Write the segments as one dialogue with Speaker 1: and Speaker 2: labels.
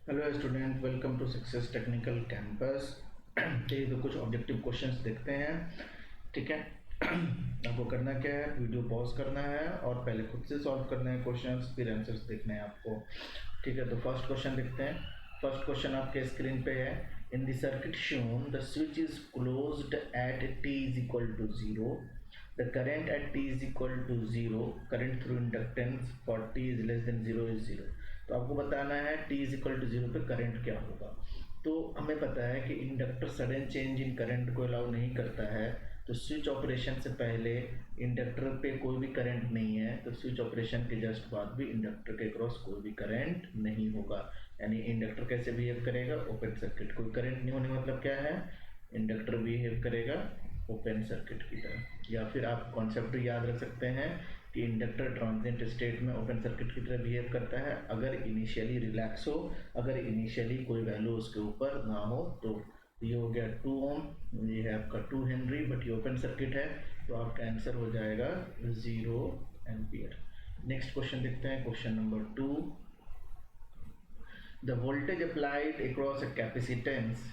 Speaker 1: Hello student, welcome to success technical campus. ठीक है, तो कुछ ऑब्जेक्टिव क्वेश्चंस देखते हैं। ठीक है। आपको करना क्या है, वीडियो पॉज करना है और पहले खुद से सॉल्व करना है क्वेश्चंस, फिर आंसर्स देखने हैं आपको। ठीक है, तो फर्स्ट क्वेश्चन देखते हैं। फर्स्ट क्वेश्चन आपके स्क्रीन पे है। In the circuit shown the switch is closed at t is equal to 0. The current at t is equal to 0. Current through inductance for t is less than 0 is 0. तो आपको बताना है t is equal to 0 पे current क्या होगा। तो हमें पता है कि इंडक्टर सडन चेंज इन करंट को अलाउ नहीं करता है। तो स्विच ऑपरेशन से पहले इंडक्टर पे कोई भी करंट नहीं है, तो स्विच ऑपरेशन के जस्ट बाद भी इंडक्टर के क्रॉस कोई भी करंट नहीं होगा। यानी इंडक्टर कैसे बिहेव करेगा, ओपन सर्किट। कोई करंट नहीं होने मतलब क्या है, इंडक्टर बिहेव करेगा ओपन सर्किट की तरह। या फिर आप कॉन्सेप्ट याद रख सकते हैं कि इंडक्टर ट्रांजिएंट स्टेट में ओपन सर्किट की तरह बिहेव करता है अगर इनिशियली रिलैक्स हो, अगर इनिशियली कोई वैल्यू उसके ऊपर ना हो। तो ये हो गया 2 ओम, ये है आपका 2 हेनरी, बट ये ओपन सर्किट है, तो आपका आंसर हो जाएगा 0 एम्पियर। नेक्स्ट क्वेश्चन देखते हैं, question number 2। The voltage applied across a capacitance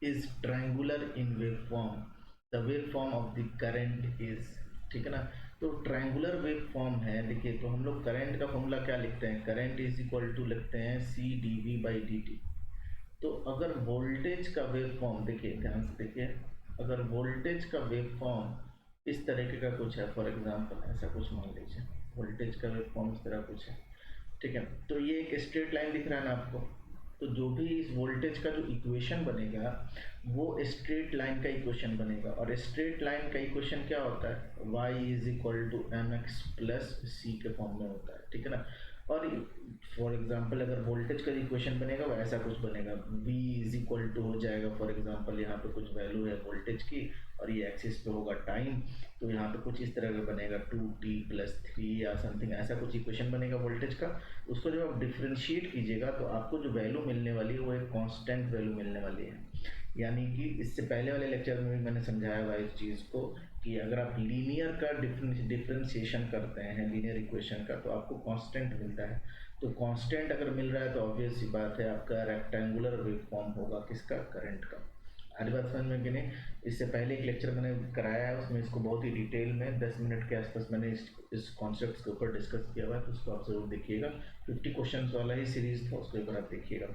Speaker 1: is triangular in waveform. The waveform of the current is, ठीक है ना। तो ट्रायंगुलर वेव फॉर्म है। देखिए, तो हम लोग करंट का फॉर्मूला क्या लिखते हैं, करंट इज इक्वल टू लिखते हैं C D V by D T. तो अगर वोल्टेज का वेव फॉर्म, देखिए ध्यान से देखिए, अगर वोल्टेज का वेव फॉर्म इस तरीके का कुछ है, फॉर एग्जांपल ऐसा कुछ मान लीजिए, वोल्टेज का वेव फॉर्म इस तरह कुछ है। ठीक है, तो ये एक स्ट्रेट लाइन दिख रहा है ना आपको। तो जो भी इस वोल्टेज का जो इक्वेशन बनेगा वो स्ट्रेट लाइन का इक्वेशन बनेगा। और स्ट्रेट लाइन का इक्वेशन क्या होता है, y is equal to M X plus C के फॉर्म में होता है। ठीक है ना। और फॉर एग्जांपल अगर वोल्टेज का इक्वेशन बनेगा वो ऐसा कुछ बनेगा, v इज इक्वल टू हो जाएगा, फॉर एग्जांपल यहाँ पे कुछ वैल्यू है वोल्टेज की और ये एक्सिस पे होगा टाइम, तो यहाँ पे कुछ इस तरह का बनेगा 2t प्लस 3 या समथिंग ऐसा कुछ इक्वेशन बनेगा वोल्टेज का। उसको जब आप डिफ्रेंशिएट कीजिएगा तो आपको जो वैल्यू मिलने वाली है वो एक कांस्टेंट वैल्यू मिलने वाली है। यानी कि इससे पहले वाले लेक्चर में भी मैंने समझाया हुआ इस चीज़ को कि अगर आप लीनियर का डिफ्रेंशिएशन करते हैं, लीनियर इक्वेशन का, तो आपको कांस्टेंट मिलता है। तो कांस्टेंट अगर मिल रहा है तो ऑब्वियस सी बात है आपका रेक्टेंगुलर वेव फॉर्म होगा, किसका, करंट का। आज बात समझ में कि नहीं। इससे पहले एक लेक्चर मैंने कराया है, उसमें इसको बहुत ही डिटेल में 10 मिनट के आसपास मैंने इस कॉन्सेप्ट के ऊपर डिस्कस किया हुआ है, तो उसको आप जरूर देखिएगा। 50 क्वेश्चन वाला ही सीरीज था, उसके ऊपर आप देखिएगा।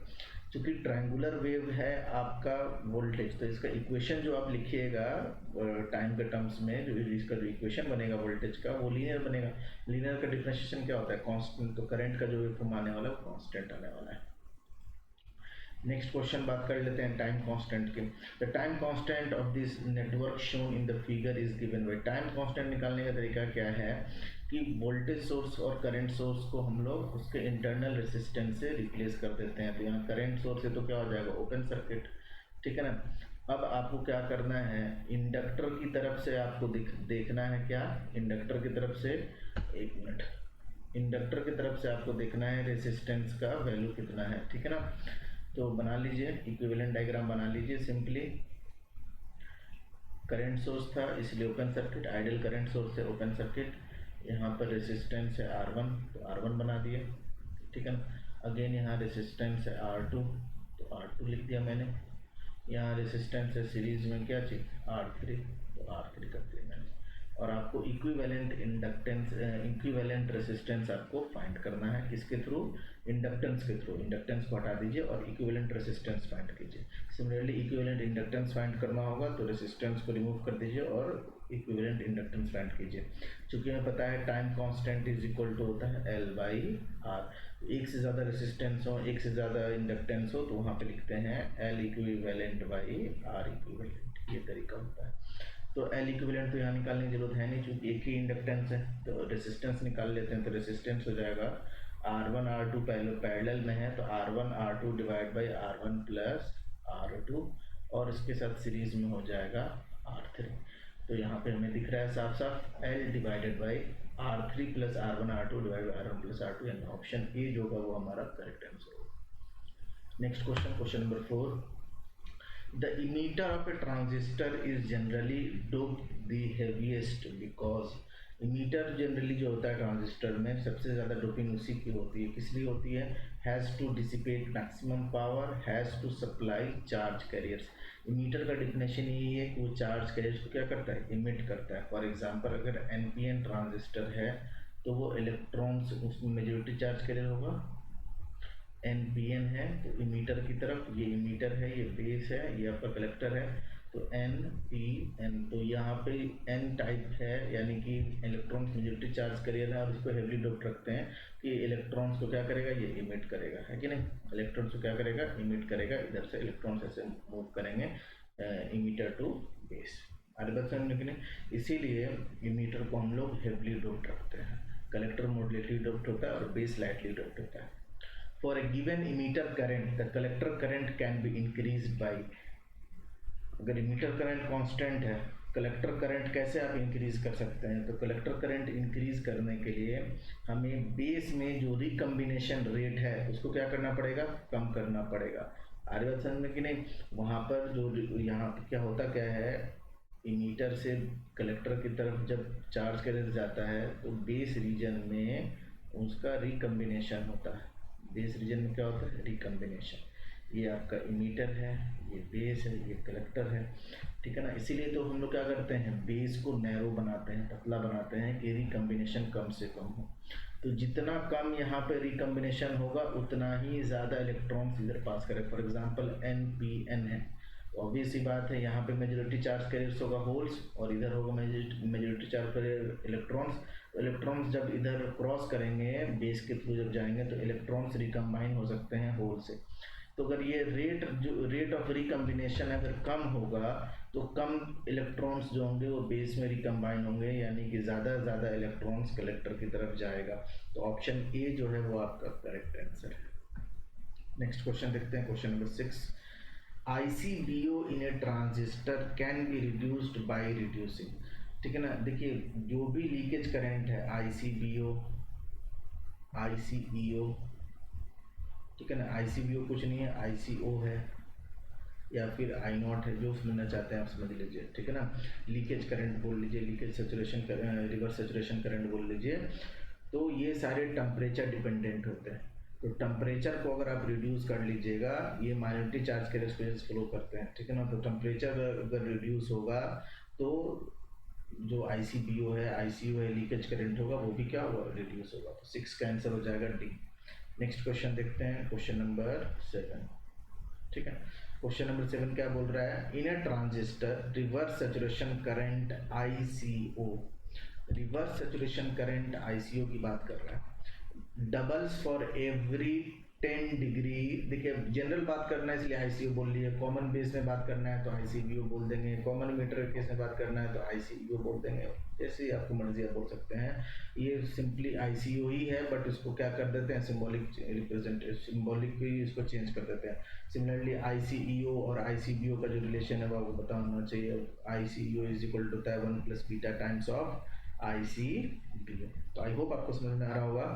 Speaker 1: क्योंकि ट्रायंगुलर वेव है आपका वोल्टेज, तो इसका इक्वेशन जो आप लिखिएगा टाइम के टर्म्स में, जो इसका जो इक्वेशन बनेगा वोल्टेज का वो लीनियर बनेगा। लीनियर का डिफरेंशिएशन क्या होता है, कांस्टेंट। तो करंट का जो वेव फॉर्म आने वाला है वो कांस्टेंट आने वाला है। नेक्स्ट क्वेश्चन बात कर लेते हैं टाइम कांस्टेंट के। The time constant of this network shown in the figure is given by. Time constant निकालने का तरीका क्या है कि वोल्टेज सोर्स और करंट सोर्स को हम लोग उसके इंटरनल रेसिस्टेंस से रिप्लेस कर देते हैं। तो यहाँ करंट सोर्स है तो क्या हो जाएगा, ओपन सर्किट। ठीक है ना। अब आपको क्या करना है, इंडक्टर की तरफ से आपको देखना है क्या, इंडक्टर की तरफ से, एक मिनट, इंडक्टर की तरफ से आपको देखना है रेसिस्टेंस का वैल्यू कितना है। ठीक है ना। तो बना लीजिए, इक्विवेलेंट डायग्राम बना लीजिए सिंपली। करंट सोर्स था इसलिए open circuit, ideal current source है ओपन सर्किट। यहाँ पर रेसिस्टेंस है R1, तो R1 बना दिए। ठीक है ना। अगेन यहाँ रेसिस्टेंस है R2, तो R2 लिख दिया मैंने। यहाँ रेसिस्टेंस है सीरीज में क्या चीज़, R3, तो R3 कर दिया मैंने। और आपको इक्विवेलेंट इंडक्टेंस, इक्विवेलेंट रेसिस्टेंस आपको फाइंड करना है, किसके थ्रू, इंडक्टेंस के थ्रू। इंडक्टेंस को हटा दीजिए और इक्विवेलेंट रेसिस्टेंस फाइंड कीजिए। सिमिलरली इक्विवेलेंट इंडक्टेंस फाइंड करना होगा तो रेसिस्टेंस को रिमूव कर दीजिए और इक्विवेलेंट इंडक्टेंस फाइंड कीजिए। चूँकि हमें पता है time constant is equal to होता है L/R। एक से ज़्यादा रेसिस्टेंस हो, एक से ज़्यादा इंडक्टेंस हो, तो वहाँ पे लिखते हैं L equivalent by R equivalent. ये तरीका होता है। तो L इक्विवेलेंट तो यहाँ निकालने की जरूरत है नहीं, क्योंकि एक ही इंडक्टेंस है। तो रेसिस्टेंस निकाल लेते हैं, तो रेसिस्टेंस हो जाएगा R1 R2 पहले पैरेलल में है, तो R1 R2 divide by R1 plus R2, और इसके साथ सीरीज में हो जाएगा R3। तो यहाँ पे हमें दिख रहा है साफ साफ L divided by R3 plus R1 R2 divide by R1 plus R2, यानी ऑप्शन ए जो होगा वो हमारा करेक्ट आंसर होगा। Next question, question number 4। The emitter of a transistor is generally doped the heaviest because emitter generally जो होता है transistor में सबसे ज़्यादा डोपिंग उसी की होती है, किस लिए होती है? Has to dissipate maximum power, has to supply charge carriers. Emitter का डिफिनेशन यही है कि वो चार्ज कैरियर्स को क्या करता है? इमिट करता है। फॉर एग्जांपल अगर एनपीएन ट्रांजिस्टर है तो वो इलेक्ट्रॉन्स उसमें मेजॉरिटी चार्ज कैरियर होगा, एनपीएन है तो इमीटर की तरफ, ये इमीटर है, ये बेस है, ये आपका कलेक्टर है, तो एन पी एन, तो यहाँ पे एन टाइप है यानी कि इलेक्ट्रॉन्स मेजॉरिटी चार्ज करियर है और इसको हेवली डोप्ड रखते हैं कि इलेक्ट्रॉन्स को क्या करेगा? ये इमिट करेगा, है कि नहीं? इलेक्ट्रॉन्स को क्या करेगा? इमिट करेगा। इधर से इलेक्ट्रॉन्स ऐसे मूव करेंगे इमीटर टू बेस। आगे बात समझने के लिए इसीलिए इमीटर को हम लोग हेवली डोप्ड रखते हैं। कलेक्टर मोडलेटली डोप्ड होता है और बेस लाइटली डोप्ड होता है। For a given emitter current, the collector current can be increased by, अगर emitter current constant है, कलेक्टर करंट कैसे आप इंक्रीज कर सकते हैं? तो कलेक्टर करंट इंक्रीज करने के लिए हमें बेस में जो रिकम्बिनेशन रेट है उसको क्या करना पड़ेगा? कम करना पड़ेगा। आगे बात समझ में कि नहीं? वहाँ पर जो यहाँ पर क्या होता क्या है, इमीटर से कलेक्टर की तरफ जब चार्ज करंट जाता है तो बेस रीजन में उसका रिकम्बिनेशन होता है। बेस रीजन में क्या होता है? रिकम्बिनेशन। ये आपका इमीटर है, ये बेस है, ये कलेक्टर है, ठीक है ना? इसीलिए तो हम लोग क्या करते हैं? बेस को नैरो बनाते हैं, पतला बनाते हैं कि रिकम्बिनेशन कम से कम हो। तो जितना कम यहाँ पे रिकम्बिनेशन होगा उतना ही ज़्यादा इलेक्ट्रॉन्स इधर पास करें। For example N P N है, ऑब्वियस सी बात है यहाँ पे मेजॉरिटी चार्ज कैरियर्स होगा होल्स और इधर होगा मेजॉरिटी चार्ज कैरियर इलेक्ट्रॉन्स। तो इलेक्ट्रॉन्स जब इधर क्रॉस करेंगे बेस के थ्रू जब जाएंगे तो इलेक्ट्रॉन्स रिकम्बाइन हो सकते हैं होल से। तो अगर ये रेट ऑफ रिकम्बिनेशन अगर कम होगा तो कम इलेक्ट्रॉन्स जो होंगे वो बेस में रिकम्बाइन होंगे, यानी कि ज़्यादा इलेक्ट्रॉन्स कलेक्टर की तरफ जाएगा। तो ऑप्शन ए जो है वो आपका करेक्ट आंसर है। नेक्स्ट क्वेश्चन देखते हैं, question number 6। ICVO in A transistor can be reduced by reducing, ठीक है ना? देखिए जो भी लीकेज करंट है ICVO, ICEO, ठीक है ना? ICVO कुछ नहीं है, ICO है या फिर आई नॉट है, जो समझना चाहते हैं आप समझ लीजिए, ठीक है ना? लीकेज करंट बोल लीजिए, leakage saturation, reverse saturation current बोल लीजिए। तो ये सारे टेम्परेचर डिपेंडेंट होते हैं। तो टेम्परेचर को अगर आप रिड्यूस कर लीजिएगा, ये माइनॉरिटी चार्ज के रेस्पेक्ट फ्लो करते हैं, ठीक है ना? तो टेम्परेचर अगर रिड्यूस होगा तो जो ICBO है, ICO है, लीकेज करंट होगा वो भी क्या होगा? रिड्यूस होगा। तो 6 का आंसर हो जाएगा डी। नेक्स्ट क्वेश्चन देखते हैं, क्वेश्चन नंबर 7, ठीक है? क्वेश्चन नंबर 7 क्या बोल रहा है? In a transistor reverse saturation current ICO, reverse saturation current ICO की बात कर रहा है, डबल्स फॉर एवरी 10 डिग्री। देखिए जनरल बात करना है इसलिए ICO बोल लिया, कॉमन बेस में बात करना है तो ICBO बोल देंगे, कॉमन मीटर केस में बात करना है तो ICEO बोल देंगे, जैसे आपको मर्जी आप बोल सकते हैं। ये सिंपली ICO ही है बट इसको क्या कर देते हैं? सिंबॉलिक रिप्रेजेंटेशन, सिंबॉलिक ही इसको चेंज कर देते हैं। सिमिलरली ICEO और ICBO का जो रिलेशन है वो आपको पता होना चाहिए। ICEO is equal to 1 plus beta times of ICBO। तो आई होप आपको समझ में आ रहा होगा।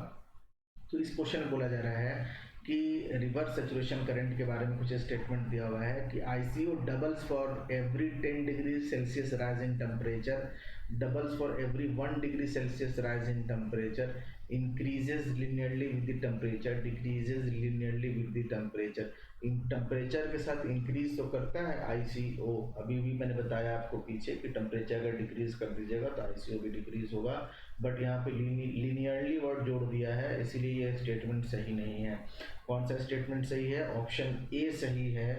Speaker 1: तो इस क्वेश्चन में बोला जा रहा है कि रिवर्स सेचुरेशन करंट के बारे में कुछ स्टेटमेंट दिया हुआ है कि ICO doubles for every 10 degree Celsius rise in temperature, doubles for every 1 degree Celsius rise in temperature, increases linearly with the temperature, decreases linearly with the temperature. In temperature के साथ इंक्रीज तो करता है ICO, अभी भी मैंने बताया आपको पीछे कि टेम्परेचर अगर डिक्रीज कर दीजिएगा तो ICO भी डिक्रीज होगा, बट यहाँ पे लीनियरली वर्ड जोड़ दिया है इसीलिए ये स्टेटमेंट सही नहीं है। कौन सा स्टेटमेंट सही है? ऑप्शन ए सही है।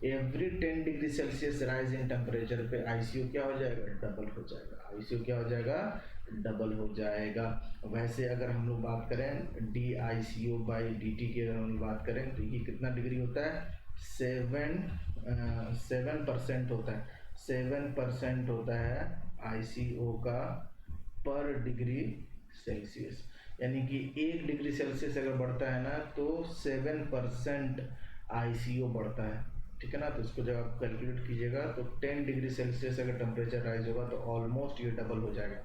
Speaker 1: Every 10 degree Celsius rise in temperature पे ICO क्या हो जाएगा? डबल हो जाएगा। ICO क्या हो जाएगा? डबल हो जाएगा। वैसे अगर हम लोग बात करें DICO बाई DT की अगर हम बात करें तो ये कितना डिग्री होता है? 7% होता है, 7% होता है ICO का पर डिग्री सेल्सियस, यानी कि 1 डिग्री सेल्सियस अगर बढ़ता है ना तो 7% ICO बढ़ता है, ठीक है ना? तो इसको जब आप कैलकुलेट कीजिएगा तो 10 डिग्री सेल्सियस अगर टेम्परेचर राइज होगा तो ऑलमोस्ट ये डबल हो जाएगा।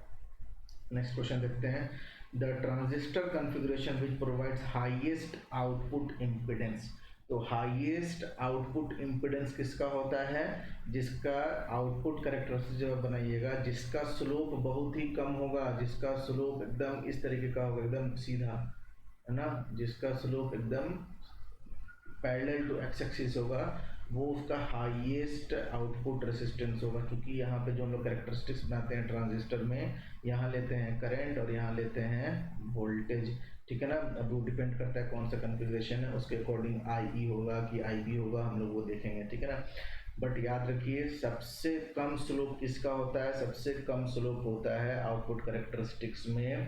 Speaker 1: नेक्स्ट क्वेश्चन देखते हैं, the transistor configuration which provides highest output impedance, तो हाईएस्ट आउटपुट इम्पिडेंस किसका होता है, जिसका आउटपुट कैरेक्टरिस्टिक जो बनाइएगा, जिसका स्लोप बहुत ही कम होगा, जिसका स्लोप एकदम इस तरीके का होगा, एकदम सीधा, है ना, जिसका स्लोप एकदम पैरेलल टू एक्स एक्सिस होगा, वो उसका हाईएस्ट आउटपुट रेसिस्टेंस होगा। क्योंकि यहाँ पे जो हम लोग कैरेक्टरिस्टिक्स बनाते हैं ट्रांजिस्टर में, यहाँ लेते हैं करंट और यहाँ लेते हैं वोल्टेज, ठीक है ना। अब वो डिपेंड करता है कौन सा कन्फिग्रेशन है, उसके अकॉर्डिंग आई होगा कि आई बी होगा, हम लोग वो देखेंगे, ठीक है ना। बट याद रखिए सबसे कम स्लोप किसका होता है, सबसे कम स्लोप होता है आउटपुट कैरेक्टरिस्टिक्स में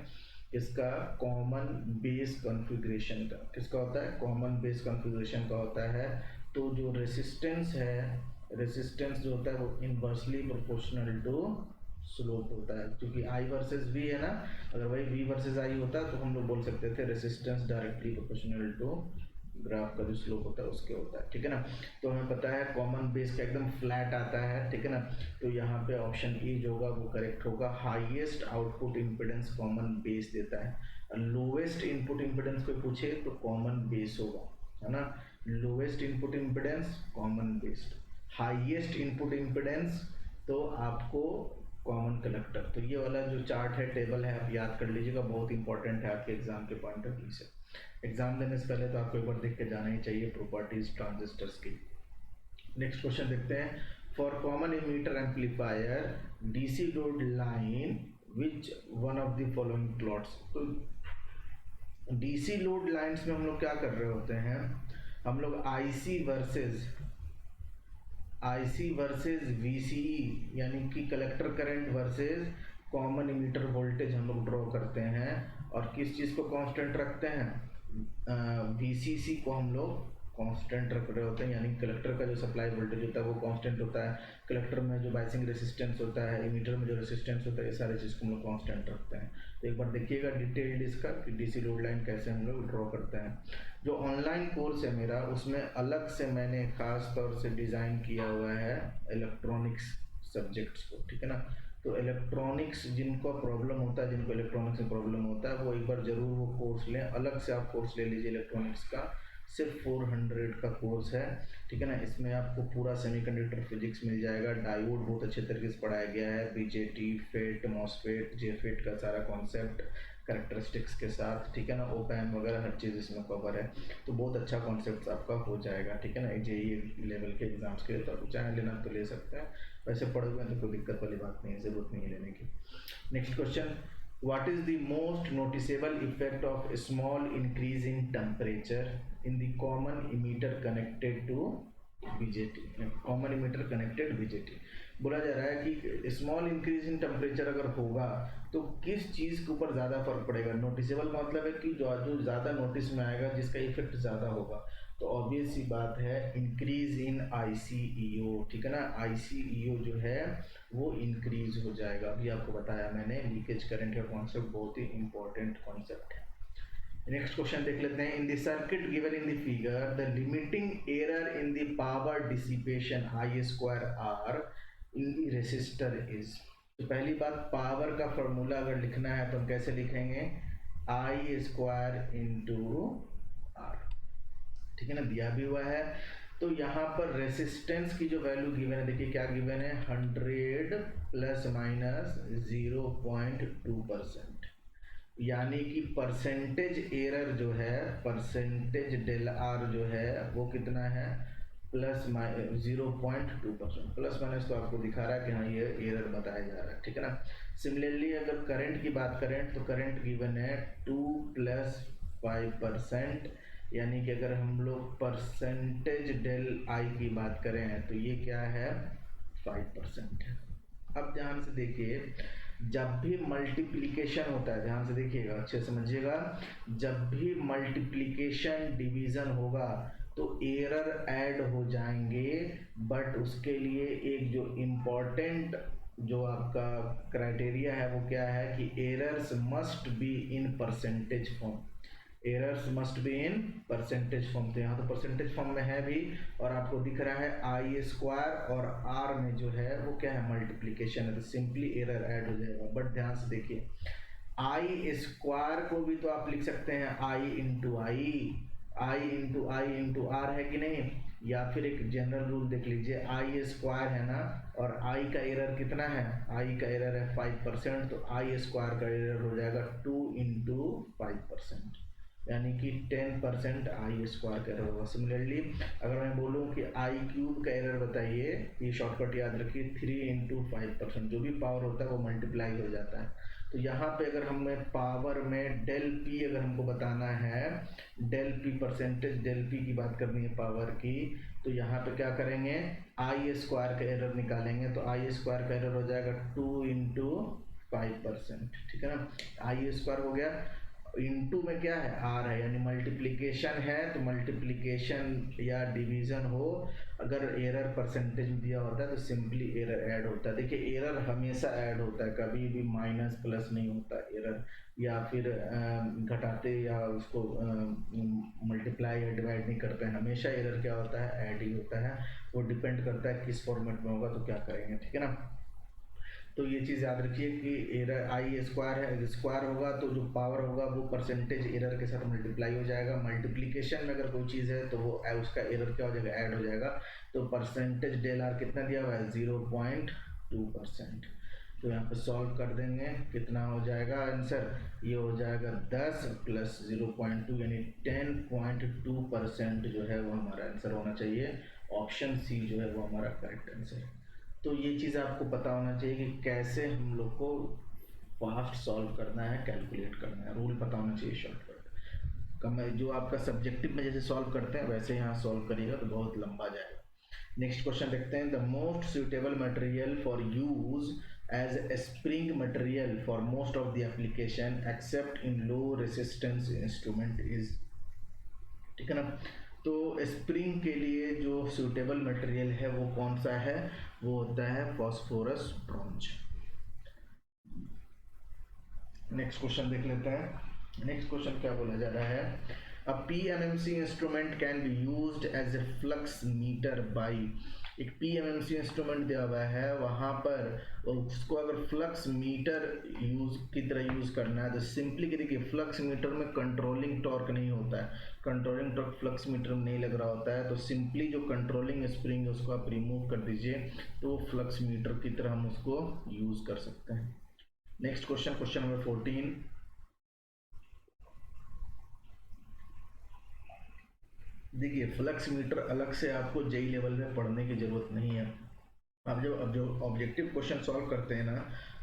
Speaker 1: इसका कॉमन बेस कॉन्फ़िगरेशन का। किसका होता है, कॉमन बेस कॉन्फ़िगरेशन का होता है। तो जो रेसिस्टेंस है, रेसिस्टेंस जो होता है वो इनवर्सली प्रोपोर्शनल टू स्लोप होता है। क्योंकि आई वर्सेस वी है ना, अगर वही वी वर्सेस आई होता तो हम लोग बोल सकते थे resistance directly proportional to graph का जो स्लोप होता है उसके होता है, ठीक है ना। तो हमें पता है कॉमन बेस का एकदम फ्लैट आता है, ठीक है ना। तो यहाँ पे ऑप्शन ए जो होगा वो करेक्ट होगा। Highest output impedance common base देता है। लोवेस्ट इनपुट इम्पिडेंस कोई पूछे तो कॉमन बेस होगा, है ना। Lowest input impedance common based, highest input impedance तो आपको कॉमन कलेक्टर। तो ये वाला जो चार्ट है, टेबल है, आप याद कर लीजिएगा, बहुत इंपॉर्टेंट है आपके एग्जाम के पॉइंट ऑफ व्यू से। एग्जाम देने से पहले तो आपको एक बार देख के जाना ही चाहिए प्रॉपर्टीज ट्रांजिस्टर्स की। नेक्स्ट क्वेश्चन देखते हैं। For common emitter amplifier DC load line which one of the following plots. तो डीसी लोड लाइंस में हम लोग क्या कर रहे होते हैं, हम लोग आईसी वर्सेस वीसीई यानी कि collector current versus common emitter voltage हम लोग ड्रॉ करते हैं। और किस चीज़ को कांस्टेंट रखते हैं, वीसीसी को हम लोग कांस्टेंट रख रहे होते हैं। यानी कलेक्टर का जो सप्लाई वोल्टेज होता है वो कांस्टेंट होता है, कलेक्टर में जो बाइसिंग रेसिस्टेंस होता है, इमीटर में जो रेसिस्टेंस होता है, ये सारी चीज़ को हम लोग कांस्टेंट रखते हैं। तो एक बार देखिएगा डिटेल्ड इसका कि डीसी लोड लाइन कैसे हम लोग ड्रॉ करते हैं। जो ऑनलाइन कोर्स है मेरा उसमें अलग से मैंने खास तौर से डिज़ाइन किया हुआ है इलेक्ट्रॉनिक्स सब्जेक्ट्स को, ठीक है ना। तो इलेक्ट्रॉनिक्स जिनको प्रॉब्लम होता है, जिनको इलेक्ट्रॉनिक्स में प्रॉब्लम होता है, वो एक बार ज़रूर वो कोर्स लें, अलग से आप कोर्स ले लीजिए इलेक्ट्रॉनिक्स का। सिर्फ 400 का कोर्स है, ठीक है ना। इसमें आपको पूरा सेमीकंडक्टर फिजिक्स मिल जाएगा, डायोड बहुत अच्छे तरीके से पढ़ाया गया है, बीजेटी, फेट, मॉसफेट, जेफेट का सारा कॉन्सेप्ट कैरेक्टरिस्टिक्स के साथ, ठीक है ना। ओपैम वगैरह हर चीज़ इसमें कवर है। तो बहुत अच्छा कॉन्सेप्ट आपका हो जाएगा, ठीक है ना। जेईई लेवल के एग्जाम्स के लिए तो आप चाहे लेना तो ले सकते हैं, वैसे पढ़े हुए तो कोई दिक्कत वाली बात नहीं है, ज़रूरत नहीं है लेने की। Next question, what is the most noticeable effect of a small increase in temperature in the common emitter connected to BJT, common emitter connected BJT. बोला जा रहा है कि स्मॉल इंक्रीज इन टेम्परेचर अगर होगा तो किस चीज़ के ऊपर ज़्यादा फर्क पड़ेगा। नोटिसेबल मतलब है कि जो ज़्यादा नोटिस में आएगा, जिसका इफेक्ट ज़्यादा होगा। तो ऑब्वियस सी बात है इंक्रीज इन आईसीईओ, ठीक है ना। आईसीईओ जो है वो इंक्रीज हो जाएगा। अभी आपको बताया मैंने, लीकेज करंट का कॉन्सेप्ट बहुत ही इंपॉर्टेंट कॉन्सेप्ट है। नेक्स्ट क्वेश्चन देख लेते हैं। In the circuit given in the figure the limiting error in the power dissipation I square R in the resistor is. तो पहली बात, पावर का फॉर्मूला अगर लिखना है तो हम कैसे लिखेंगे, आई स्क्वायर इंटू आर, ठीक है ना, दिया भी हुआ है। तो यहाँ पर रेसिस्टेंस की जो वैल्यू गिवन है, देखिए क्या गिवन है, 100 प्लस माइनस 0.2%, यानी कि परसेंटेज एरर जो है, परसेंटेज डेल आर जो है वो कितना है, प्लस 0.2%। प्लस माइनस तो आपको दिखा रहा है कि हाँ ये एरर बताया जा रहा है, ठीक है ना। सिमिलरली अगर करंट की बात करें तो करंट गिवन है 2 + 5%, यानी कि अगर हम लोग परसेंटेज डेल आई की बात करें तो ये क्या है, 5% है। अब ध्यान से देखिए, जब भी मल्टीप्लिकेशन होता है, ध्यान से देखिएगा, अच्छे समझिएगा, जब भी मल्टीप्लिकेशन डिवीजन होगा तो एरर ऐड हो जाएंगे। बट उसके लिए एक जो इम्पोर्टेंट जो आपका क्राइटेरिया है वो क्या है कि errors must be in percentage form, errors must be in percentage form. तो यहाँ तो परसेंटेज फॉर्म में है भी, और आपको दिख रहा है आई स्क्वायर और आर में जो है वो क्या है, मल्टीप्लिकेशन है, तो सिंपली एरर ऐड हो जाएगा। बट ध्यान से देखिए, आई स्क्वायर को भी तो आप लिख सकते हैं I into I, I into R है कि नहीं, या फिर एक जनरल रूल देख लीजिए, आई स्क्वायर है ना, और आई का एरर कितना है, आई का एरर है 5%, तो आई स्क्वायर का एरर हो जाएगा 2 × 5%, यानी कि 10% आई स्क्वायर का एरर होगा। सिमिलरली अगर मैं बोलूँ कि आई क्यूब का एरर बताइए, ये शॉर्टकट याद रखिए, 3 × 5%, जो भी पावर होता है वो मल्टीप्लाई हो जाता है। तो यहाँ पे अगर हमें पावर में डेल पी अगर हमको बताना है, del P percentage del P की बात करनी है पावर की, तो यहाँ पे क्या करेंगे, आई स्क्वायर का एरर निकालेंगे, तो आई स्क्वायर का एरर हो जाएगा 2 × 5%, ठीक है ना। आई स्क्वायर हो गया, इनटू में क्या है, आर है, यानी मल्टीप्लिकेशन है, तो मल्टीप्लिकेशन या डिवीजन हो, अगर एरर परसेंटेज में दिया होता है तो सिंपली एरर ऐड होता है। देखिए एरर हमेशा ऐड होता है, कभी भी माइनस प्लस नहीं होता एरर, या फिर घटाते या उसको मल्टीप्लाई या डिवाइड नहीं करते हैं, हमेशा एरर क्या होता है, ऐड ही होता है। वो डिपेंड करता है किस फॉर्मेट में होगा तो क्या करेंगे, ठीक है ना। तो ये चीज़ याद रखिए कि एरर आई स्क्वायर है, स्क्वायर होगा तो जो पावर होगा वो परसेंटेज एरर के साथ मल्टीप्लाई हो जाएगा। मल्टीप्लिकेशन में अगर कोई चीज़ है तो वो उसका एरर क्या हो जाएगा, ऐड हो जाएगा। तो परसेंटेज डेल आर कितना दिया हुआ है, 0.2%। तो यहाँ पे सॉल्व कर देंगे, कितना हो जाएगा आंसर, ये हो जाएगा 10 + 0.2 यानी 10.2% जो है वो हमारा आंसर होना चाहिए। ऑप्शन सी जो है वो हमारा करेक्ट आंसर है। तो ये चीज़ आपको पता होना चाहिए कि कैसे हम लोग को फास्ट सॉल्व करना है, कैलकुलेट करना है, रूल पता होना चाहिए शॉर्टकट कम है। जो आपका सब्जेक्टिव में जैसे सॉल्व करते हैं वैसे यहाँ सॉल्व करिएगा तो बहुत लंबा जाएगा। नेक्स्ट क्वेश्चन देखते हैं, the most suitable material for use as a spring material for most of the application except in low resistance instrument is, ठीक है ना। तो स्प्रिंग के लिए जो सूटेबल मटेरियल है वो कौन सा है, वो होता है फॉस्फोरस ब्रॉन्ज। नेक्स्ट क्वेश्चन देख लेते हैं। नेक्स्ट क्वेश्चन क्या बोला जा रहा है, a PMMC instrument can be used as a flux meter by, एक पीएमएमसी इंस्ट्रूमेंट दिया हुआ है, वहाँ पर उसको अगर फ्लक्स मीटर यूज की तरह यूज करना है तो सिंपली देखिए फ्लक्स मीटर में कंट्रोलिंग टॉर्क नहीं होता है, कंट्रोलिंग टॉर्क फ्लक्स मीटर में नहीं लग रहा होता है, तो सिंपली जो कंट्रोलिंग स्प्रिंग है उसको आप रिमूव कर दीजिए, तो फ्लक्स मीटर की तरह हम उसको यूज कर सकते हैं। नेक्स्ट क्वेश्चन, क्वेश्चन नंबर 14, देखिए फ्लक्स मीटर अलग से आपको जेई लेवल में पढ़ने की जरूरत नहीं है। आप जब ऑब्जेक्टिव क्वेश्चन सॉल्व करते हैं ना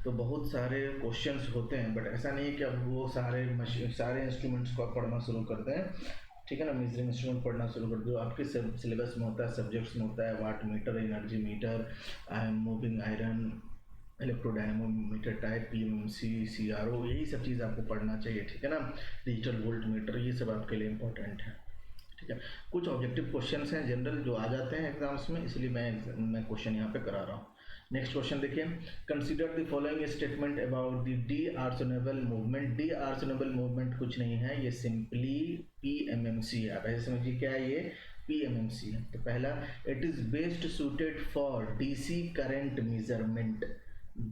Speaker 1: तो बहुत सारे क्वेश्चंस होते हैं, बट ऐसा नहीं है कि अब वो सारे इंस्ट्रूमेंट्स को आप पढ़ना शुरू करते हैं, ठीक है ना। मेजरिंग इंस्ट्रूमेंट पढ़ना शुरू कर दो, आपके सिलेबस में होता है, सब्जेक्ट्स में होता है, watt meter, energy meter, moving iron, electrodynamometer type, PMC, CRO, यही सब चीज़ आपको पढ़ना चाहिए, ठीक है ना। डिजिटल वोल्ट मीटर, ये सब आपके लिए इंपॉर्टेंट है, ठीक है। कुछ ऑब्जेक्टिव क्वेश्चंस हैं जनरल जो आ जाते हैं एग्जाम्स में, इसलिए मैं क्वेश्चन यहाँ पे करा रहा हूँ। नेक्स्ट क्वेश्चन देखिए, consider the following statement about the d'Arsonval movement. D'Arsonval movement कुछ नहीं है, ये सिंपली पीएमएमसी है। आप ऐसे समझिए क्या है, ये पीएमएमसी है। तो पहला, it is best suited for DC current measurement,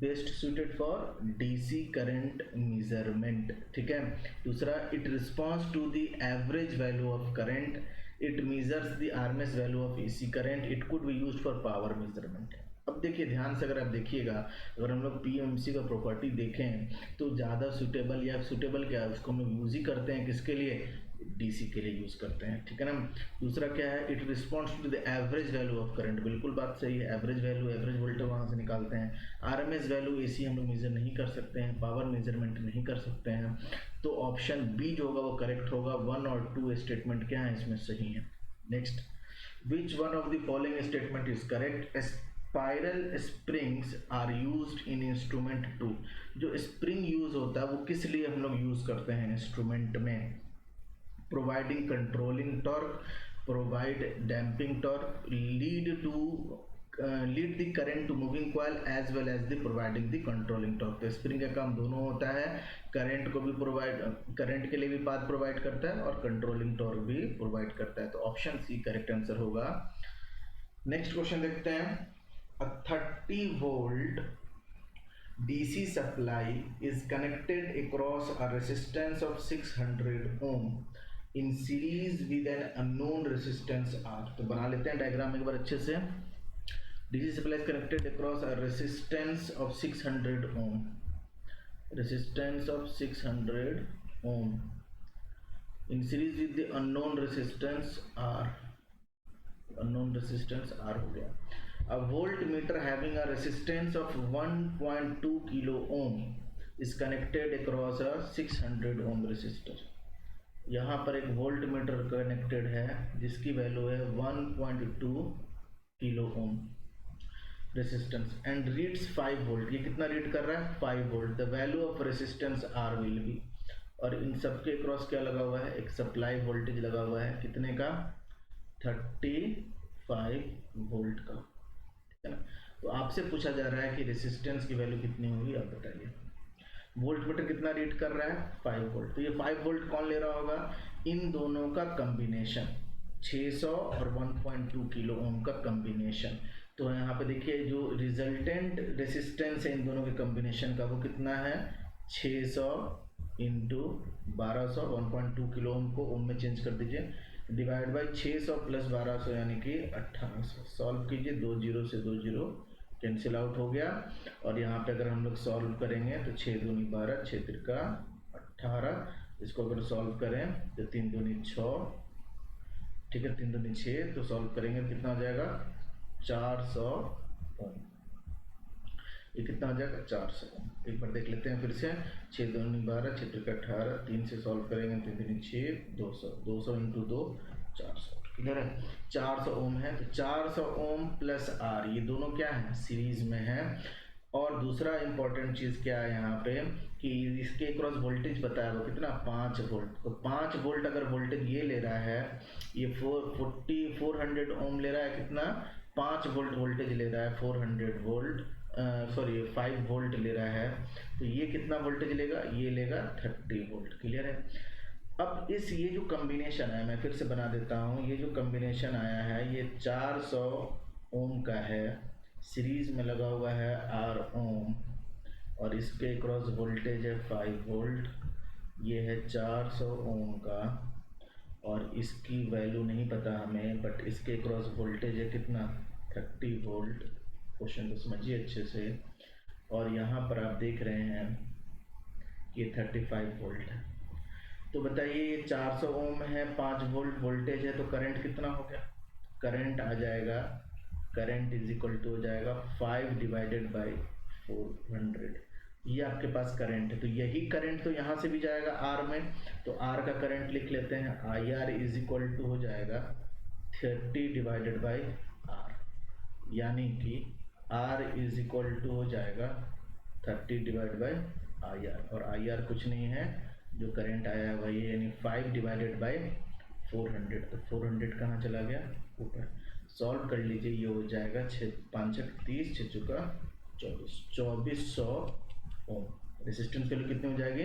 Speaker 1: best suited for DC current measurement, ठीक है। दूसरा, it response to the average value of current, it measures the RMS value of AC current, it could be used for power measurement. अब देखिए ध्यान से अगर आप देखिएगा, अगर हम लोग पीएमसी का प्रॉपर्टी देखें तो ज़्यादा सुटेबल, या सुटेबल क्या है, उसको हम लोग यूज ही करते हैं किसके लिए, डीसी के लिए यूज़ करते हैं, ठीक है ना। दूसरा क्या है, it responds to the average value of current, बिल्कुल बात सही है, एवरेज वैल्यू, एवरेज वोल्टेज वहाँ से निकालते हैं। आरएमएस वैल्यू एसी हम लोग मेजर नहीं कर सकते हैं, पावर मेजरमेंट नहीं कर सकते हैं, तो ऑप्शन बी जो होगा वो करेक्ट होगा। 1 और 2 स्टेटमेंट क्या है इसमें सही है। Next, which one of the following statement is correct, spiral springs are used in instrument 2। जो स्प्रिंग यूज होता है वो किस लिए हम लोग यूज करते हैं इंस्ट्रूमेंट में, providing controlling torque, provide damping torque, lead the current to moving coil as well as the providing the controlling torque। तो स्प्रिंग का काम दोनों होता है, करंट को भी प्रोवाइड, करंट के लिए भी पाथ प्रोवाइड करता है और कंट्रोलिंग टॉर्क भी प्रोवाइड करता है, तो ऑप्शन सी करेक्ट आंसर होगा। नेक्स्ट क्वेश्चन देखते हैं, अ 30 volt DC supply is connected across a resistance of 600 ohm in series with an unknown resistance R. तो बना लेते हैं डायग्राम एक बार अच्छे से। DC supply is connected across a resistance of 600 ohm, resistance of 600 ohm in series with the unknown resistance R, unknown resistance R हो गया। A voltmeter having a resistance of 1.2 kilo ohm is connected across a 600 ohm resistor। यहाँ पर एक volt meter connected है जिसकी value है 1.2 kilo ohm resistance and reads 5 volt. ये कितना रीड कर रहा है? 5 volt. The value of resistance R will be, और इन सबके क्रॉस क्या लगा हुआ है? एक सप्लाई वोल्टेज लगा हुआ है, कितने का? 35 वोल्ट का, ठीक है ना। तो आपसे पूछा जा रहा है कि रेसिस्टेंस की वैल्यू कितनी होगी, आप बताइए। वोल्ट मीटर कितना रीड कर रहा है? 5 वोल्ट। तो ये 5 वोल्ट कौन ले रहा होगा? इन दोनों का कम्बिनेशन, 600 और 1.2 किलो ओम का कम्बिनेशन। तो यहाँ पे देखिए जो रिजल्टेंट रेसिस्टेंस है इन दोनों के कम्बिनेशन का वो कितना है? 600 इंटू 1200, 1.2 किलो ओम को ओम में चेंज कर दीजिए, डिवाइड बाई 600 प्लस 1200 यानी कि 1800। सॉल्व कीजिए, 2 जीरो से 2 जीरो कैंसिल आउट हो गया। और यहाँ पे अगर हम लोग सॉल्व करेंगे तो 6 दूनी 12, 6 तिरका 18। इसको अगर सॉल्व करें तो 3 दूनी 6, ठीक है, 3 दूनी 6, तो सॉल्व करेंगे तो कितना हो जाएगा? 400 ओम। ये कितना हो जाएगा? 400 ओम। एक बार देख लेते हैं फिर से। 6 दूनी 12, 6 तिरका 18, 3 से सॉल्व करेंगे, 3 दूनी 6, 200, 200 इंटू 2, 400। क्लियर है? 400 ओम है, तो 400 ओम प्लस आर, ये दोनों क्या है? सीरीज में है। और दूसरा इंपॉर्टेंट चीज़ क्या है यहाँ पे कि इसके क्रॉस वोल्टेज बताया वो कितना? 5 वोल्ट। तो 5 वोल्ट अगर वोल्टेज ये ले रहा है, ये 400 ओम ले रहा है, कितना? 5 वोल्ट वोल्टेज ले रहा है, 400 वोल्ट, सॉरी 5 वोल्ट ले रहा है, तो ये कितना वोल्टेज लेगा? ये लेगा 30 वोल्ट। क्लियर है? अब ये जो कम्बिनेशन है, मैं फिर से बना देता हूँ, ये जो कम्बिनेशन आया है ये 400 ओम का है, सीरीज में लगा हुआ है आर ओम, और इसके क्रॉस वोल्टेज है 5 वोल्ट। ये है 400 ओम का, और इसकी वैल्यू नहीं पता हमें, बट इसके क्रॉस वोल्टेज है कितना? 30 वोल्ट। क्वेश्चन को समझिए अच्छे से। और यहाँ पर आप देख रहे हैं ये 35 वोल्ट है। तो बताइए ये 400 ओम है, 5 वोल्ट वोल्टेज है, तो करंट कितना हो गया? करंट आ जाएगा, करंट इज इक्वल टू हो जाएगा 5 डिवाइडेड बाई 400। ये आपके पास करंट है, तो यही करंट तो यहाँ से भी जाएगा आर में, तो आर का करंट लिख लेते हैं। I R is equal to हो जाएगा 30 डिवाइडेड बाई आर, यानी कि आर इज इक्वल टू हो जाएगा 30 डिवाइड बाई आई आर, और आई आर कुछ नहीं है, जो करंट आया है वही, यानी 5 डिवाइडेड बाई 400। तो 400 कहाँ चला गया? ऊपर। सॉल्व कर लीजिए, ये हो जाएगा 6 5 30, 6 चुका 24, 2400 ओम। रेसिस्टेंस वैल्यू कितनी हो जाएगी?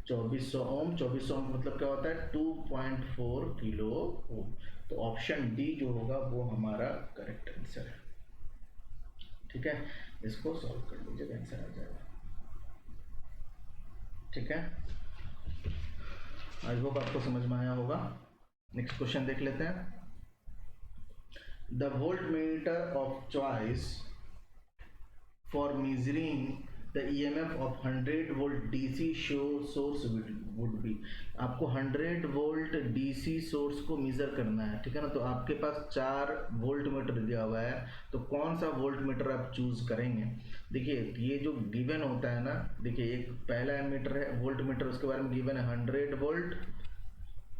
Speaker 1: 2400 ओम। 2400 ओम मतलब क्या होता है? 2.4 किलो ओम। तो ऑप्शन डी जो होगा वो हमारा करेक्ट आंसर है। ठीक है, इसको सॉल्व कर लीजिए, आंसर आ जाएगा। ठीक है, आई होप आपको समझ में आया होगा। नेक्स्ट क्वेश्चन देख लेते हैं। The volt meter of choice for measuring the EMF of 100 volt DC source would be. आपको 100 वोल्ट डीसी सोर्स को मेजर करना है, ठीक है ना। तो आपके पास 4 वोल्ट मीटर दिया हुआ है, तो कौन सा वोल्ट मीटर आप चूज करेंगे? देखिए ये जो गिवन होता है ना, देखिए एक पहला मीटर है वोल्ट मीटर, उसके बारे में गिवन है 100 वोल्ट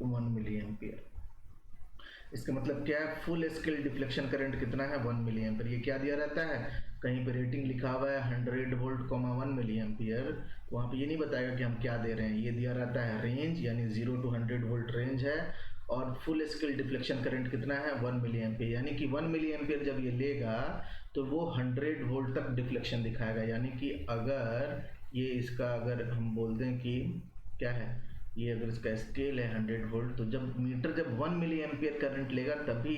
Speaker 1: 1 मिली एम्पियर। इसका मतलब क्या है? फुल स्केल डिफ्लेक्शन करंट कितना है? 1 मिली एम्पियर। ये क्या दिया रहता है? कहीं पे रेटिंग लिखा हुआ है 100 वोल्ट 1 मिली एम्पियर, वहाँ पे ये नहीं बताएगा कि हम क्या दे रहे हैं, ये दिया रहता है रेंज, यानी 0 to 100 वोल्ट रेंज है, और फुल स्केल डिफ्लेक्शन करंट कितना है? 1 मिली एम्पियर। यानी कि 1 मिली एम्पियर जब ये लेगा तो वो 100 वोल्ट तक डिफ्लेक्शन दिखाएगा। यानी कि अगर ये इसका अगर हम बोल दें कि क्या है, ये अगर इसका स्केल है 100 वोल्ट, तो जब मीटर जब 1 मिली एम्पियर करंट लेगा तभी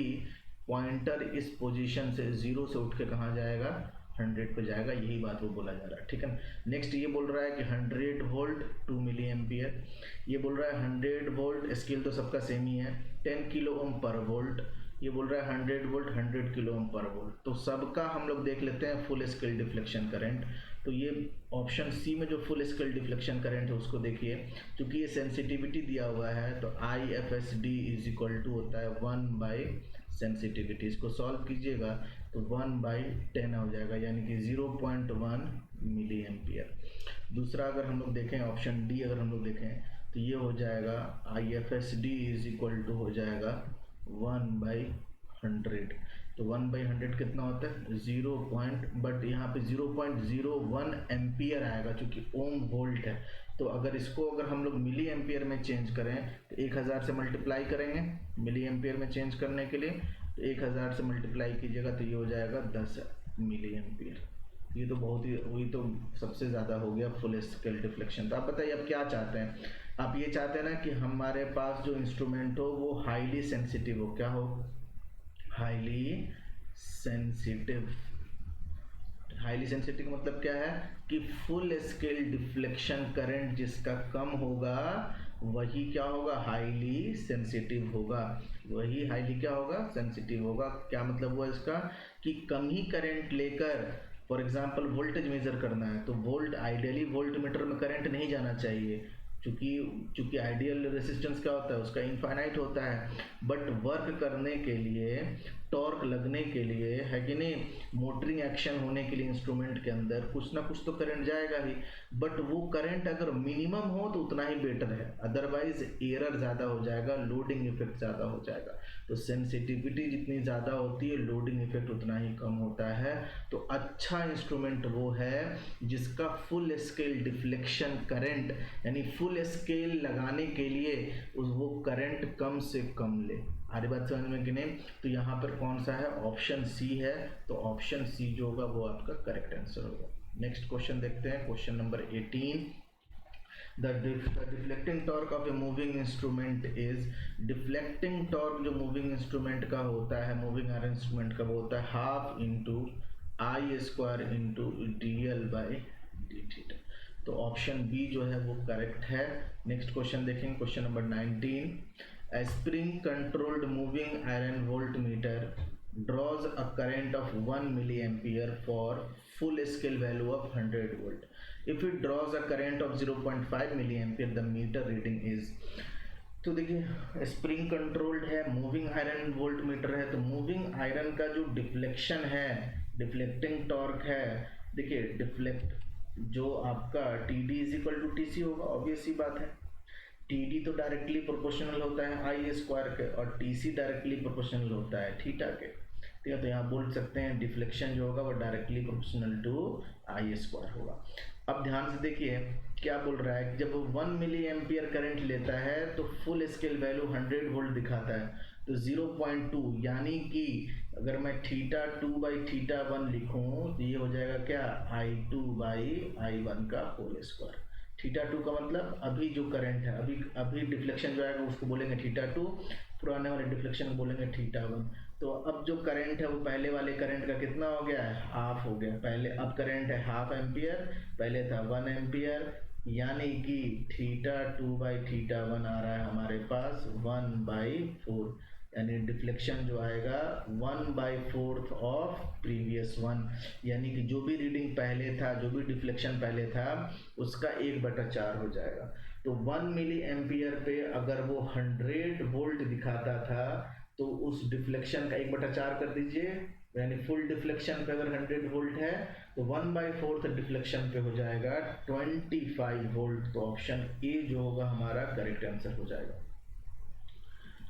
Speaker 1: पॉइंटर इस पोजीशन से 0 से उठ के कहाँ जाएगा? 100 पे जाएगा, यही बात वो बोला जा रहा है, ठीक है ना। नेक्स्ट ये बोल रहा है कि 100 वोल्ट 2 मिली एम्पियर, ये बोल रहा है 100 वोल्ट, स्केल तो सबका सेम ही है, 10 किलो ओम पर वोल्ट, ये बोल रहा है 100 वोल्ट 100 किलो ओम पर वोल्ट। तो सबका हम लोग देख लेते हैं फुल स्केल डिफ्लेक्शन करंट। तो ये ऑप्शन सी में जो फुल स्केल डिफ्लेक्शन करंट है उसको देखिए, क्योंकि ये सेंसिटिविटी दिया हुआ है तो I F S D is equal to होता है 1 बाई सेंसिटिविटी। इसको सॉल्व कीजिएगा तो 1/10 हो जाएगा, यानी कि 0.1 मिली एम्पियर। दूसरा अगर हम लोग देखें ऑप्शन डी, अगर हम लोग देखें तो ये हो जाएगा I F S D is equal to हो जाएगा 1/100। तो 1/100 कितना होता है 0 पॉइंट, बट यहाँ पे 0.01 एम्पियर आएगा क्योंकि ओम वोल्ट है। तो अगर इसको अगर हम लोग मिली एम्पियर में चेंज करें तो 1000 से मल्टीप्लाई करेंगे मिली एम्पियर में चेंज करने के लिए, तो 1000 से मल्टीप्लाई कीजिएगा तो ये हो जाएगा 10 मिली एम्पियर। ये तो बहुत ही, वही तो सबसे ज़्यादा हो गया फुल स्केल डिफ्लेक्शन। तो आप बताइए आप क्या चाहते हैं, आप ये चाहते हैं ना कि हमारे पास जो इंस्ट्रूमेंट हो वो हाईली सेंसिटिव हो, क्या हो, हाईली सेंसिटिव। हाईली सेंसिटिव मतलब क्या है कि फुल स्केल डिफ्लेक्शन करंट जिसका कम होगा वही क्या होगा, हाईली सेंसिटिव होगा, वही हाईली क्या होगा, सेंसिटिव होगा। क्या मतलब हुआ इसका कि कम ही करंट लेकर, फॉर एग्जांपल वोल्टेज मेजर करना है तो वोल्ट, आइडियली वोल्ट मीटर में करंट नहीं जाना चाहिए, क्योंकि आइडियल रेसिस्टेंस क्या होता है उसका इनफाइनाइट होता है, बट वर्क करने के लिए, टॉर्क लगने के लिए, है कि नहीं, मोटरिंग एक्शन होने के लिए इंस्ट्रूमेंट के अंदर कुछ ना कुछ तो करंट जाएगा ही, बट वो करंट अगर मिनिमम हो तो उतना ही बेटर है, अदरवाइज एरर ज़्यादा हो जाएगा, लोडिंग इफेक्ट ज़्यादा हो जाएगा। तो सेंसिटिविटी जितनी ज़्यादा होती है लोडिंग इफेक्ट उतना ही कम होता है। तो अच्छा इंस्ट्रूमेंट वो है जिसका फुल स्केल डिफ्लेक्शन करंट, यानी फुल स्केल लगाने के लिए वो करंट कम से कम ले। आ रही बात समझ में कि नहीं। तो यहाँ पर कौन सा है, ऑप्शन सी है, तो ऑप्शन सी जो होगा वो आपका करेक्ट आंसर होगा। नेक्स्ट क्वेश्चन देखते हैं, question number 18। The deflecting torque of a moving instrument is, deflecting torque जो moving instrument का होता है, moving iron instrument का वो होता है half into I square into dl by D theta. तो ऑप्शन बी जो है वो करेक्ट है। नेक्स्ट क्वेश्चन देखेंगे, question number 19। A spring controlled moving iron voltmeter draws a current of 1 milliampere for full scale value of 100 volt. If it draws a current of 0.5 milliampere, the meter reading is। तो देखिए spring controlled है, moving iron volt meter है, तो moving iron का जो deflection है, deflecting torque है, देखिए डिफ्लेक्ट जो आपका T D is equal to T C होगा, ऑब्वियस सी बात है। टी डी तो डायरेक्टली प्रोपोर्शनल होता है आई स्क्वायर के, और टी सी डायरेक्टली प्रोपोर्शनल होता है थीटा के, ठीक है। तो यहाँ बोल सकते हैं डिफ्लेक्शन जो होगा वो directly proportional to I square होगा। अब ध्यान से देखिए क्या बोल रहा है कि जब 1 मिली एम्पियर करंट लेता है तो फुल स्केल वैल्यू 100 वोल्ट दिखाता है, तो 0.2, यानी कि अगर मैं थीटा 2 बाई थीटा 1 लिखूँ तो ये हो जाएगा क्या, I2 बाई I1 का होल स्क्वायर। थीटा 2 का मतलब अभी जो करंट है, अभी डिफ्लेक्शन जो आएगा उसको बोलेंगे थीटा 2, पुराने वाले डिफ्लेक्शन को बोलेंगे थीटा 1। तो अब जो करंट है वो पहले वाले करंट का कितना हो गया है, हाफ हो गया। पहले अब करंट है हाफ एम्पियर, पहले था 1 एम्पियर, यानी कि थीटा 2 बाई थीटा 1 आ रहा है हमारे पास 1/4, यानी डिफ्लेक्शन जो आएगा 1/4 ऑफ प्रीवियस 1, यानी कि जो भी रीडिंग पहले था, जो भी डिफ्लेक्शन पहले था उसका 1/4 हो जाएगा। तो 1 मिली एम्पियर पे अगर वो 100 वोल्ट दिखाता था तो उस डिफ्लेक्शन का 1/4 कर दीजिए, यानी फुल डिफ्लेक्शन पे अगर 100 वोल्ट है तो 1/4 डिफ्लेक्शन पे हो जाएगा 25 वोल्ट। तो ऑप्शन ए जो होगा हमारा करेक्ट आंसर हो जाएगा।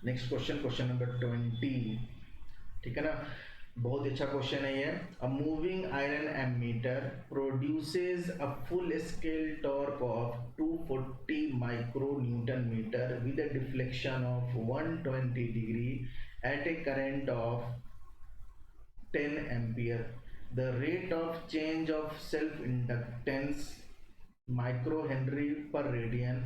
Speaker 1: नेक्स्ट क्वेश्चन, क्वेश्चन नंबर 20, ठीक है ना, बहुत अच्छा क्वेश्चन है ये। A moving iron ammeter produces a full scale torque of 240 micro newton meter with a deflection of 120 degree at a current of 10 ampere. The rate of change of self inductance microhenry per radian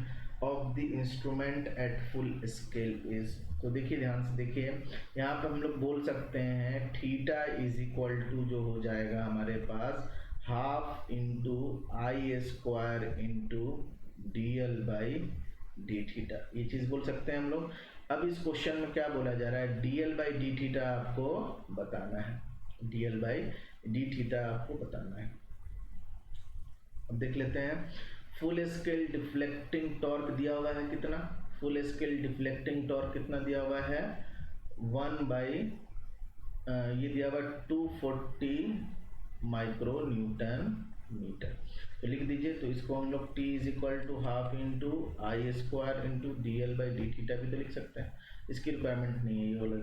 Speaker 1: of the instrument at full scale is। तो देखिए ध्यान से देखिए, यहाँ पे हम लोग बोल सकते हैं थीटा इज इक्वल टू जो हो जाएगा हमारे पास half into I square into D L by D theta, ये चीज़ बोल सकते हैं हम लोग। अब इस क्वेश्चन में क्या बोला जा रहा है, D L by D theta आपको बताना है, D L by D theta आपको बताना है। अब देख लेते हैं, फुल स्केल डिफ्लेक्टिंग टॉर्क दिया हुआ है कितना, फुल स्केल डिफ्लेक्टिंग टॉर्क कितना दिया हुआ है 1 बाई ये दिया हुआ 240 माइक्रो न्यूटन मीटर। तो लिख दीजिए, तो इसको हम लोग t is equal to half into I square into D L by D theta भी तो लिख सकते हैं। इसकी रिक्वायरमेंट नहीं है, ये वाला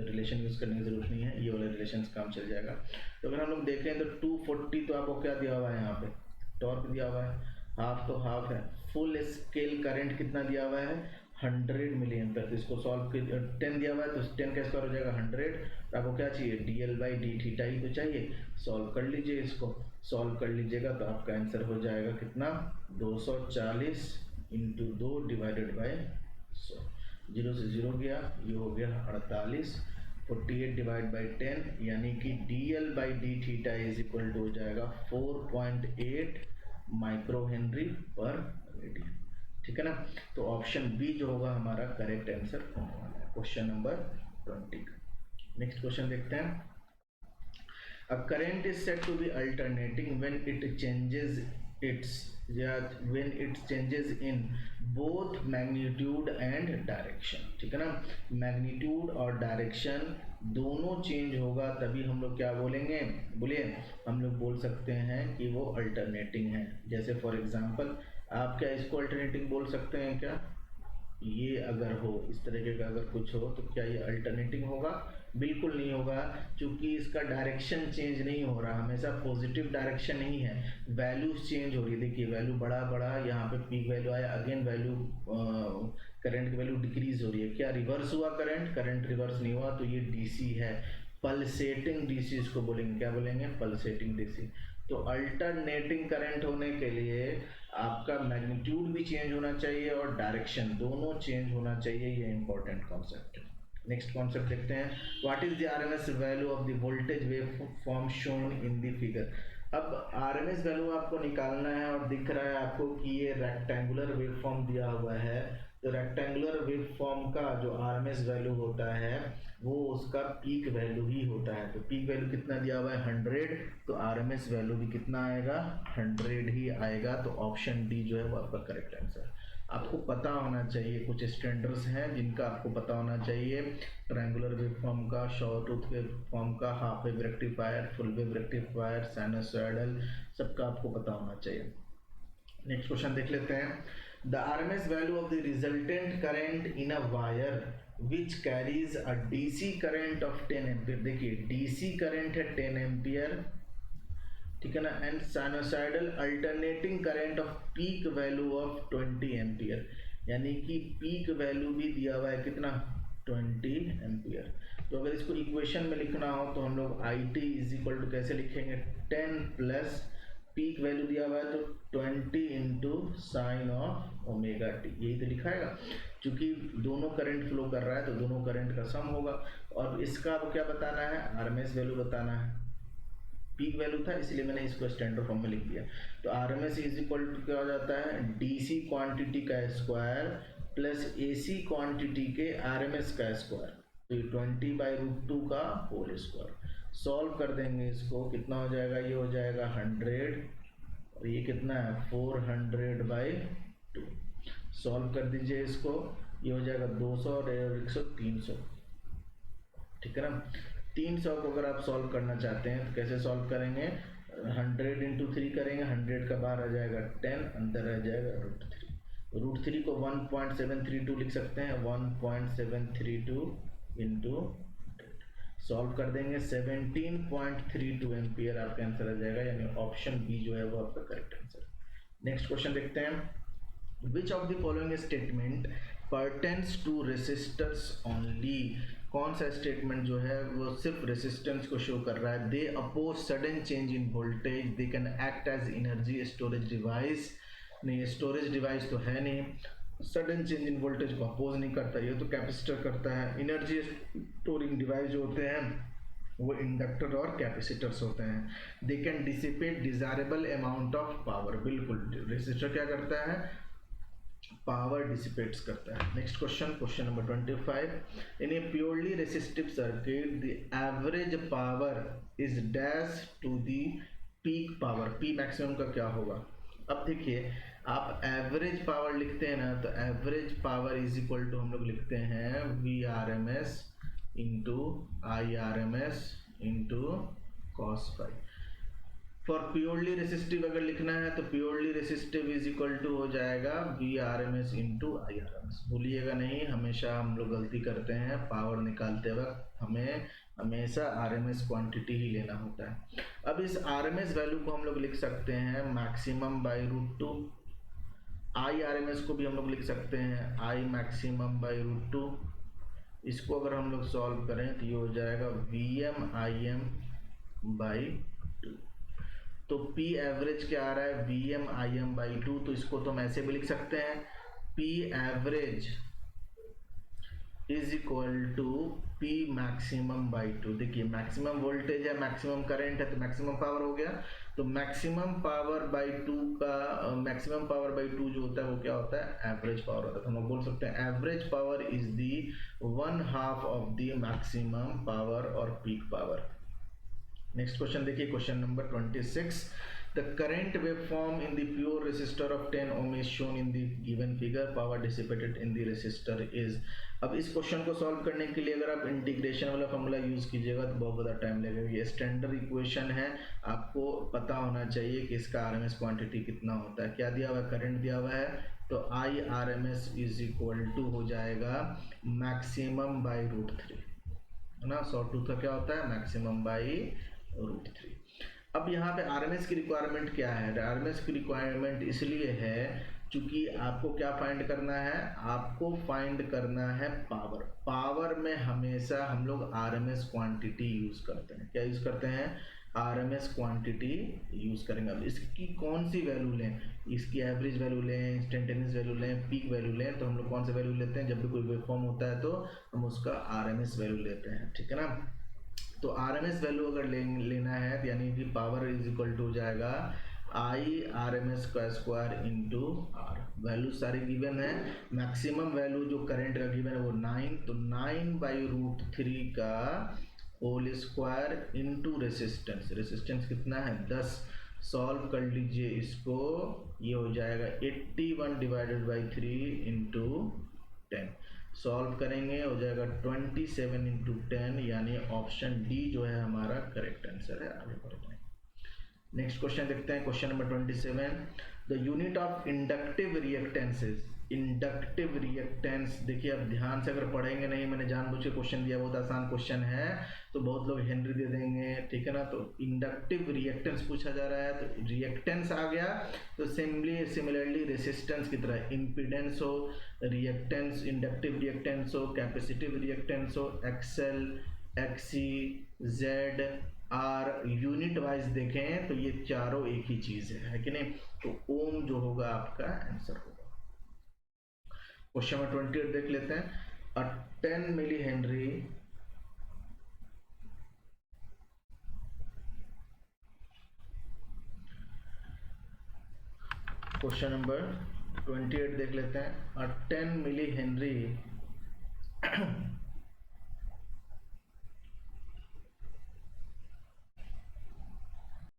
Speaker 1: रिलेशन यूज़ करने की जरूरत नहीं है, ये वाला रिलेशन काम चल जाएगा। तो अगर हम लोग देखें तो 240 तो आपको क्या दिया हुआ है, यहाँ पे टॉर्क दिया हुआ है, हाफ तो हाफ है, फुल स्केल करंट कितना दिया हुआ है 100 मिली एम्पियर। तो इसको सॉल्व कर 10 दिया हुआ है तो 10 का स्क्वायर हो जाएगा 100। तो आपको क्या चाहिए, D L by D theta ही तो चाहिए। सॉल्व कर लीजिए, इसको सॉल्व कर लीजिएगा तो आपका आंसर हो जाएगा कितना 240 इंटू 2 डिवाइडेड बाई 100, 0 से 0 गया, ये हो गया 48, 48 डिवाइड बाई 10 यानी कि D L by D theta is equal to हो जाएगा 4.8 माइक्रो हेनरी पर रेडियन। ठीक है ना, तो ऑप्शन बी जो होगा हमारा करेक्ट आंसर होने वाला है क्वेश्चन नंबर 20 का। नेक्स्ट क्वेश्चन देखते हैं, a current is said to be alternating when it changes its when it changes in both magnitude and direction। ठीक है ना, मैग्नीट्यूड और डायरेक्शन दोनों चेंज होगा तभी हम लोग क्या बोलेंगे, बोलिए हम लोग बोल सकते हैं कि वो अल्टरनेटिंग है। जैसे फॉर एग्जांपल आप क्या इसको अल्टरनेटिंग बोल सकते हैं क्या, ये अगर हो इस तरीके का अगर कुछ हो तो क्या ये अल्टरनेटिंग होगा, बिल्कुल नहीं होगा, क्योंकि इसका डायरेक्शन चेंज नहीं हो रहा, हमेशा पॉजिटिव डायरेक्शन नहीं है, वैल्यूज चेंज हो रही है। देखिए वैल्यू बढ़ा बढ़ा, यहाँ पे पीक वैल्यू आया, अगेन वैल्यू करंट की वैल्यू डिक्रीज हो रही है। क्या रिवर्स हुआ करंट, करंट रिवर्स नहीं हुआ, तो ये डीसी है, पल्सेटिंग डीसी इसको बोलेंगे, क्या बोलेंगे पल्सेटिंग डीसी। तो अल्टरनेटिंग करंट होने के लिए आपका मैग्नीट्यूड भी चेंज होना चाहिए और डायरेक्शन दोनों चेंज होना चाहिए, ये इंपॉर्टेंट कॉन्सेप्ट है। नेक्स्ट कॉन्सेप्ट देखते हैं, what is the RMS value of the voltage wave form shown in the figure. अब आरएमएस वैल्यू आपको निकालना है और दिख रहा है आपको कि ये रेक्टेंगुलर वेव फॉर्म दिया हुआ है, तो रेक्टेंगुलर वेव फॉर्म का जो आरएमएस वैल्यू होता है वो उसका पीक वैल्यू ही होता है। तो पीक वैल्यू कितना दिया हुआ है 100, तो आरएमएस वैल्यू भी कितना आएगा 100 ही आएगा। तो ऑप्शन डी जो है वो आपका करेक्ट आंसर। आपको पता होना चाहिए, कुछ स्टैंडर्ड्स हैं जिनका आपको पता होना चाहिए, ट्रायंगुलर वेव फॉर्म का, शॉर्टूथ वेव फॉर्म का, half wave rectifier, full wave rectifier, sinusoidal, सबका आपको पता होना चाहिए। नेक्स्ट क्वेश्चन देख लेते हैं, the RMS value of the resultant current in a wire which carries a DC current of 10 ampere. देखिए डीसी करंट है 10 एम्पियर, ठीक है ना, and sinusoidal alternating current off peak value of 20 ampere, यानी कि पीक वैल्यू भी दिया हुआ है कितना 20 एम्पियर। तो अगर इसको इक्वेशन में लिखना हो तो हम लोग I T is equal to कैसे लिखेंगे, 10 प्लस पीक वैल्यू दिया हुआ है तो 20 into sine of omega T, यही तो लिखाएगा। क्योंकि दोनों करंट फ्लो कर रहा है तो दोनों करंट का सम होगा। और इसका अब क्या बताना है, आरएमएस वैल्यू बताना है, पीक वैल्यू था इसलिए मैंने इसको स्टैंडर्ड फॉर्म में लिख दिया। तो आरएमएस इज इक्वल टू क्या हो जाता है, डीसी क्वांटिटी का स्क्वायर प्लस एसी क्वांटिटी के आरएमएस का स्क्वायर, तो 20/√2 का होल स्क्वायर। सॉल्व कर देंगे इसको, कितना हो जाएगा, ये हो जाएगा 100 और ये कितना है 400/2। सॉल्व कर दीजिए इसको, ये हो जाएगा 200 और 100 300, ठीक है ना। 300 को अगर आप सॉल्व करना चाहते हैं तो कैसे सॉल्व करेंगे, 100 इंटू 3 करेंगे, 100 का बाहर आ जाएगा 10, अंदर रह जाएगा √3। √3 को 1.732 लिख सकते हैं, 1.732 इंटू सॉल्व कर देंगे 17.32 एम्पियर आपका आंसर आ जाएगा, यानी ऑप्शन बी जो है वो आपका करेक्ट आंसर। नेक्स्ट क्वेश्चन देखते हैं, which of the following statement pertains to resistors only. कौन सा स्टेटमेंट जो है वो सिर्फ रेसिस्टेंस को शो कर रहा है, they oppose sudden change in voltage, they can act as energy storage device. नहीं, स्टोरेज डिवाइस तो है नहीं। सडन चेंज इन वोल्टेज को अपोज नहीं करता, ये तो कैपेसिटर करता है। एनर्जी स्टोरिंग डिवाइस जो होते हैं वो इंडक्टर और कैपेसिटर्स होते हैं। They can dissipate desirable amount of power, बिल्कुल रेसिस्टर क्या करता है, पावर डिसिपेट्स करता है। Next question, question number 25, in a purely resistive circuit the average power is dash to the peak power, P maximum का क्या होगा। अब देखिए आप एवरेज पावर लिखते हैं ना, तो average power is equal to हम लोग लिखते हैं V R M S into I R M S into cos phi. For purely resistive अगर लिखना है तो purely resistive is equal to हो जाएगा V R M S into I R M S. भूलिएगा नहीं, हमेशा हम लोग गलती करते हैं, पावर निकालते वक्त हमें हमेशा आर एम एस क्वान्टिटी ही लेना होता है। अब इस आर एम एस वैल्यू को हम लोग लिख सकते हैं maximum by root two, I R M S को भी हम लोग लिख सकते हैं I maximum by root two. इसको अगर हम लोग सॉल्व करें तो ये हो जाएगा V M I M by two. तो P एवरेज क्या आ रहा है, V M I M by two, तो इसको तो हम ऐसे भी लिख सकते हैं P average is equal to P maximum by two. देखिए मैक्सिमम वोल्टेज है, मैक्सिमम करंट है, तो मैक्सिमम पावर हो गया। तो मैक्सिमम पावर बाई टू का मैक्सिमम पावर बाई टू जो होता है वो क्या होता है, एवरेज पावर होता है। तो हम लोग बोल सकते हैं average power is the 1/2 of the maximum power और पीक पावर। नेक्स्ट क्वेश्चन देखिए, question number 26, the current waveform in the pure resistor of 10 ohm is shown in the given figure, power dissipated in the resistor is. अब इस question को solve करने के लिए अगर आप इंटीग्रेशन वाला फॉर्मूला यूज कीजिएगा तो बहुत ज़्यादा टाइम लगेगा। ये स्टैंडर्ड इक्वेशन है, आपको पता होना चाहिए कि इसका आरएमएस क्वांटिटी कितना होता है। क्या दिया हुआ है, करंट दिया हुआ है, तो I R M S is equal to हो जाएगा मैक्सिमम बाई रूट थ्री, है ना। सॉ टूथ का क्या होता है, मैक्सिमम बाई रूट थ्री। अब यहाँ पे आरएमएस की रिक्वायरमेंट क्या है, आरएमएस की रिक्वायरमेंट इसलिए है क्योंकि आपको क्या फाइंड करना है, आपको फाइंड करना है पावर। पावर में हमेशा हम लोग आरएमएस क्वांटिटी यूज करते हैं। क्या यूज करते हैं, आरएमएस क्वांटिटी यूज करेंगे। अब इसकी कौन सी वैल्यू लें, इसकी एवरेज वैल्यू लें, इंस्टेंटेनियस वैल्यू लें, पीक वैल्यू लें, तो हम लोग कौन सा वैल्यू लेते हैं, जब भी कोई वेवफॉर्म होता है तो हम उसका आरएमएस वैल्यू लेते हैं, ठीक है ना। तो आरएमएस वैल्यू अगर लेना है तो यानी कि पावर इज इक्वल टू हो जाएगा आई आर एम एस का स्क्वायर इंटू आर। वैल्यू सारी गिवन है। मैक्सिमम वैल्यू जो करंट का गिवन है वो 9, तो 9 बाई रूट थ्री का whole square into resistance, resistance कितना है 10। सॉल्व कर लीजिए इसको, ये हो जाएगा 81 डिवाइडेड बाई 3 इंटू 10। सॉल्व करेंगे हो जाएगा 27 इंटू 10, यानी ऑप्शन डी जो है हमारा करेक्ट आंसर है। आगे बढ़ते हैं, नेक्स्ट क्वेश्चन देखते हैं, question number 27, the unit of inductive reactances. Inductive reactance देखिए, अब ध्यान से अगर पढ़ेंगे नहीं, मैंने जानबूझ के क्वेश्चन दिया, बहुत आसान क्वेश्चन है, तो बहुत लोग हेनरी दे देंगे, ठीक है ना। तो इंडक्टिव रिएक्टेंस पूछा जा रहा है, तो रिएक्टेंस आ गया तो सिमिलरली रेसिस्टेंस की तरह इम्पीडेंस हो, रिएक्टेंस इंडक्टिव रिएक्टेंस हो, कैपेसिटिव रिएक्टेंस हो, X L, X C, Z, R, unit wise देखें तो ये चारों एक ही चीज है कि नहीं। तो ओम जो होगा आपका आंसर होगा। क्वेश्चन नंबर 28 देख लेते हैं, अ 10 मिली हेनरी क्वेश्चन नंबर 28 देख लेते हैं, अ 10 मिली हेनरी